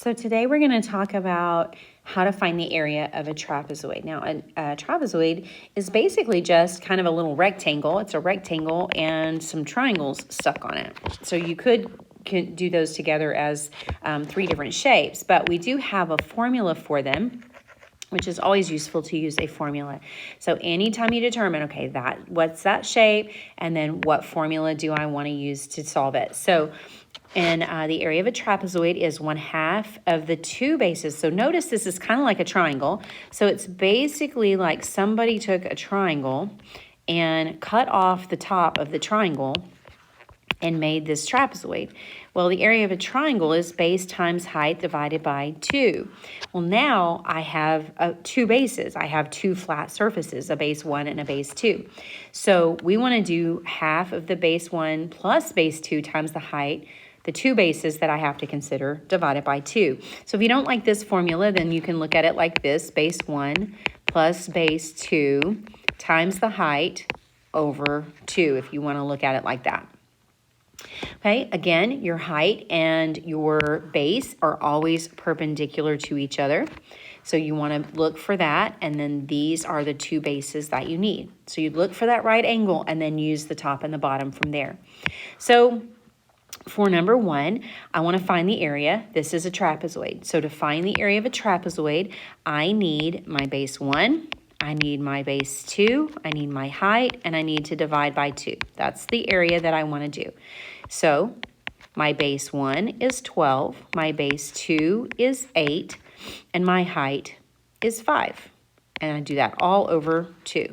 So today we're going to talk about how to find the area of a trapezoid. Now, a trapezoid is basically just kind of a little rectangle. It's a rectangle and some triangles stuck on it. So you could do those together as three different shapes, but we do have a formula for them, which is always useful to use a formula. So anytime you determine, okay, what's that shape, and then what formula do I want to use to solve it? So and the area of a trapezoid is 1/2 of the two bases. So notice this is kind of like a triangle. So it's basically like somebody took a triangle and cut off the top of the triangle and made this trapezoid. Well, the area of a triangle is base times height divided by 2. Well, now I have two bases. I have two flat surfaces, a base 1 and a base 2. So we want to do 1/2 of the base 1 plus base 2 times the height, the two bases that I have to consider, divided by 2. So if you don't like this formula, then you can look at it like this: base 1 plus base 2 times the height over 2, if you want to look at it like that. Okay, again, your height and your base are always perpendicular to each other. So you want to look for that, and then these are the two bases that you need. So you look for that right angle and then use the top and the bottom from there. So for number 1, I want to find the area. This is a trapezoid. So to find the area of a trapezoid, I need my base 1, I need my base 2, I need my height, and I need to divide by 2. That's the area that I want to do. So my base 1 is 12, my base 2 is 8, and my height is 5. And I do that all over 2.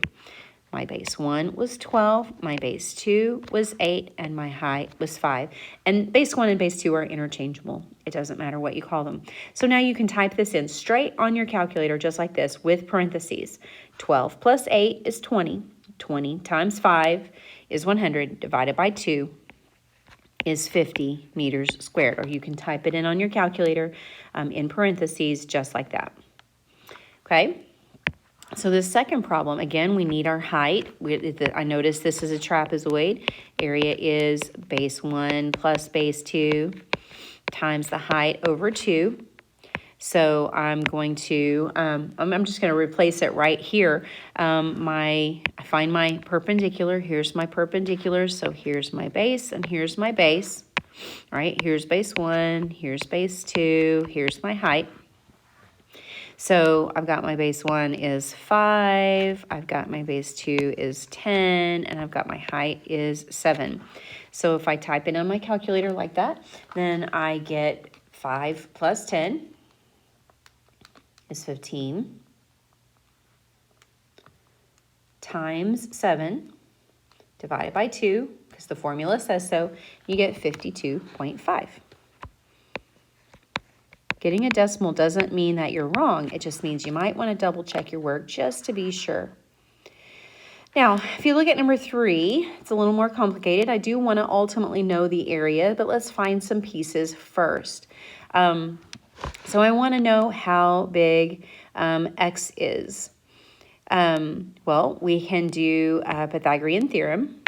My base 1 was 12, my base 2 was 8, and my height was 5. And base 1 and base 2 are interchangeable. It doesn't matter what you call them. So now you can type this in straight on your calculator just like this with parentheses. 12 plus 8 is 20. 20 times 5 is 100 divided by 2 is 50 meters squared. Or you can type it in on your calculator in parentheses just like that. Okay? So the second problem, again, we need our height. I notice this is a trapezoid. Area is base 1 plus base 2 times the height over 2. So I'm going to, I'm just going to replace it right here. I find my perpendicular. Here's my perpendicular. So here's my base and here's my base. All right, here's base 1, here's base 2, here's my height. So I've got my base 1 is 5, I've got my base 2 is 10, and I've got my height is 7. So if I type it on my calculator like that, then I get 5 plus 10 is 15 times 7 divided by 2, because the formula says so, you get 52.5. Getting a decimal doesn't mean that you're wrong. It just means you might want to double check your work just to be sure. Now, if you look at number 3, it's a little more complicated. I do want to ultimately know the area, but let's find some pieces first. So I want to know how big x is. Well, we can do a Pythagorean theorem.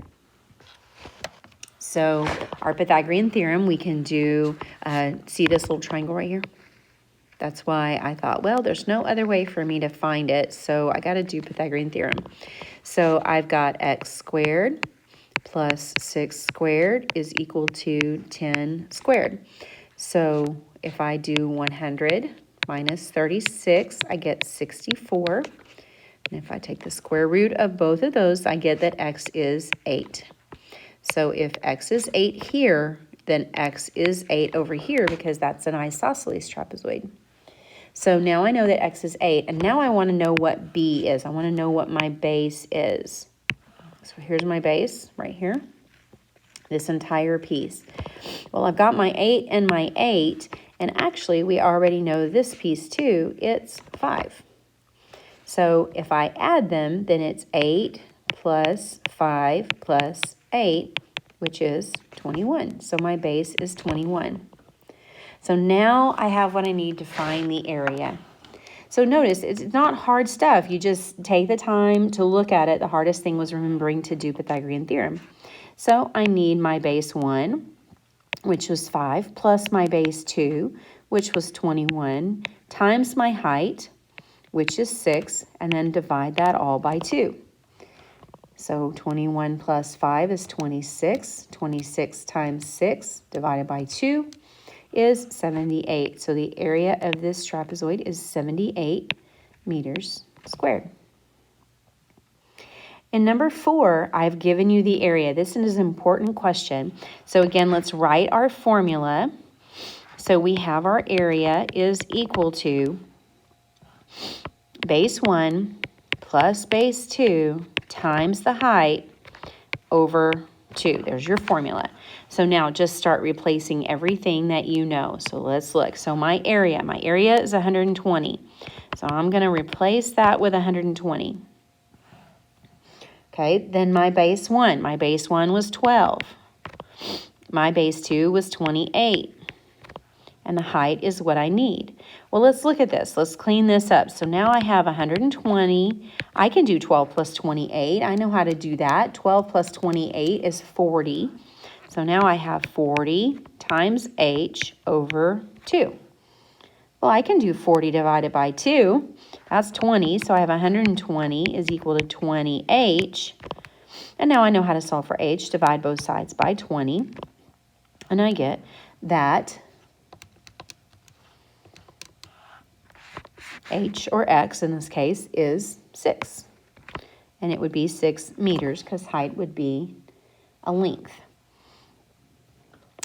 So our Pythagorean theorem, we can do, see this little triangle right here? That's why I thought, well, there's no other way for me to find it, so I got to do Pythagorean theorem. So I've got x squared plus 6 squared is equal to 10 squared. So if I do 100 minus 36, I get 64. And if I take the square root of both of those, I get that x is 8. So if x is 8 here, then x is 8 over here because that's an isosceles trapezoid. So now I know that x is 8, and now I want to know what b is. I want to know what my base is. So here's my base right here, this entire piece. Well, I've got my 8 and my 8, and actually we already know this piece too. It's 5. So if I add them, then it's 8 plus 5 plus 8, which is 21. So my base is 21. So now I have what I need to find the area. So notice, it's not hard stuff. You just take the time to look at it. The hardest thing was remembering to do Pythagorean theorem. So I need my base 1. which was 5, plus my base 2, which was 21, times my height, which is 6, and then divide that all by 2. So 21 plus 5 is 26. 26 times 6 divided by 2 is 78. So the area of this trapezoid is 78 meters squared. In number 4, I've given you the area. This is an important question. So again, let's write our formula. So we have our area is equal to base 1 plus base 2 times the height over 2. There's your formula. So now just start replacing everything that you know. So let's look. So my area is 120. So I'm going to replace that with 120. Okay, then my base 1 was 12. My base 2 was 28. And the height is what I need. Well, let's look at this. Let's clean this up. So now I have 120. I can do 12 plus 28. I know how to do that. 12 plus 28 is 40. So now I have 40 times h over 2. Well, I can do 40 divided by 2. That's 20. So I have 120 is equal to 20h. And now I know how to solve for h. Divide both sides by 20. And I get that h, or x in this case, is 6. And it would be 6 meters because height would be a length.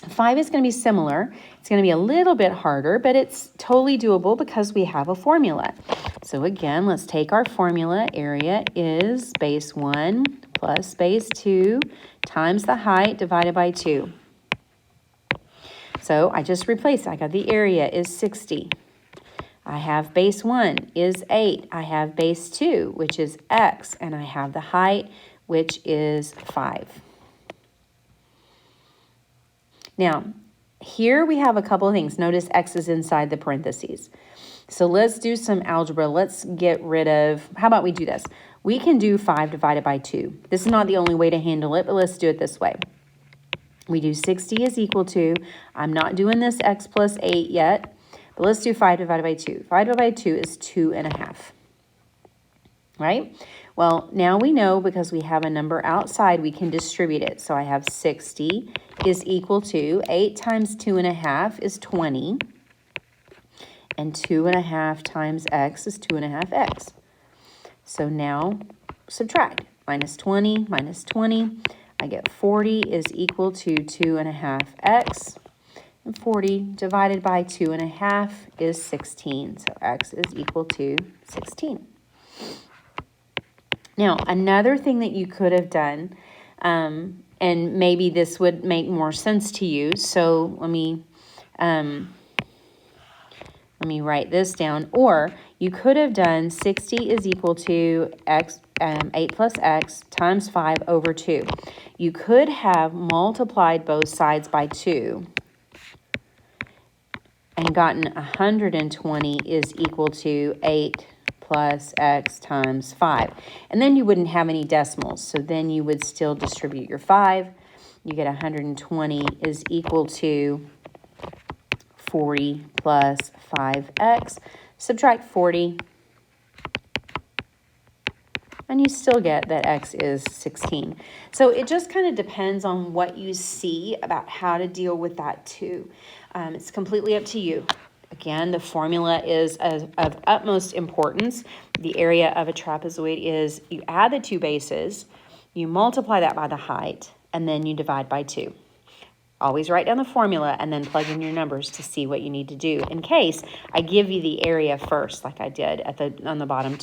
5 is going to be similar. It's going to be a little bit harder, but it's totally doable because we have a formula. So again, let's take our formula. Area is base 1 plus base 2 times the height divided by 2. So I just replaced. I got the area is 60. I have base 1 is 8. I have base 2, which is x, and I have the height, which is 5. Now, here we have a couple of things. Notice x is inside the parentheses. So let's do some algebra. Let's get rid of, how about we do this? We can do 5 divided by 2. This is not the only way to handle it, but let's do it this way. We do 60 is equal to, I'm not doing this x plus 8 yet, but let's do 5 divided by 2. 5 divided by 2 is 2.5. Right? Well, now we know because we have a number outside, we can distribute it. So I have 60 is equal to 8 times 2.5 is 20. And 2.5 times x is 2.5x. So now subtract. Minus 20 minus 20. I get 40 is equal to 2.5x. And 40 divided by 2.5 is 16. So x is equal to 16. Now, another thing that you could have done, and maybe this would make more sense to you. So let me write this down. Or you could have done 60 is equal to x, 8 plus x times 5 over 2. You could have multiplied both sides by 2 and gotten 120 is equal to 8 plus x times 5. And then you wouldn't have any decimals. So then you would still distribute your 5. You get 120 is equal to 40 plus 5x. Subtract 40. And you still get that x is 16. So it just kind of depends on what you see about how to deal with that too. It's completely up to you. Again, the formula is of utmost importance. The area of a trapezoid is you add the two bases, you multiply that by the height, and then you divide by 2. Always write down the formula and then plug in your numbers to see what you need to do in case I give you the area first, like I did on the bottom